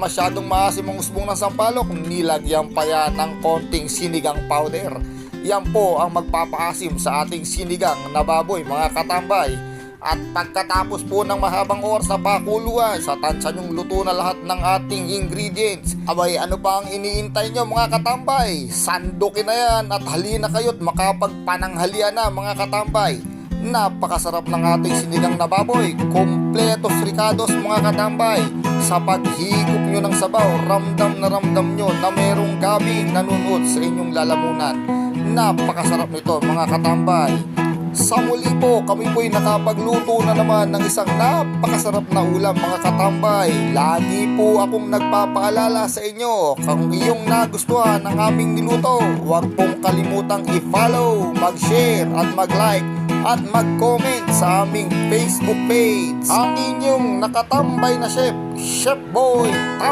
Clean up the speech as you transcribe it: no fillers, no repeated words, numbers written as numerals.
masyadong maasim ang usbong ng sampalok, nilagyan pa yan ng konting sinigang powder. Yan po ang magpapaasim sa ating sinigang na baboy mga katambay. At pagkatapos po ng mahabang oras na pakuluan, sa tansya nyong luto na lahat ng ating ingredients. Abay, ano pa ang iniintay nyo mga katambay? Sandukin na yan at halina kayo't makapagpananghalian na mga katambay. Napakasarap ng ating sinigang na baboy, kompletos ricados mga katambay. Sa paghigop nyo ng sabaw, ramdam nyo na merong gabing nanunood sa inyong lalamunan. Napakasarap nito mga katambay. Sa muli po, kami po'y nakapagluto na naman ng isang napakasarap na ulam mga katambay. Lagi po akong nagpapaalala sa inyo, kung iyong nagustuhan ang aming niluto, huwag pong kalimutang i-follow, mag-share at mag-like at mag-comment sa aming Facebook page. Ang inyong nakatambay na chef, Chef Boy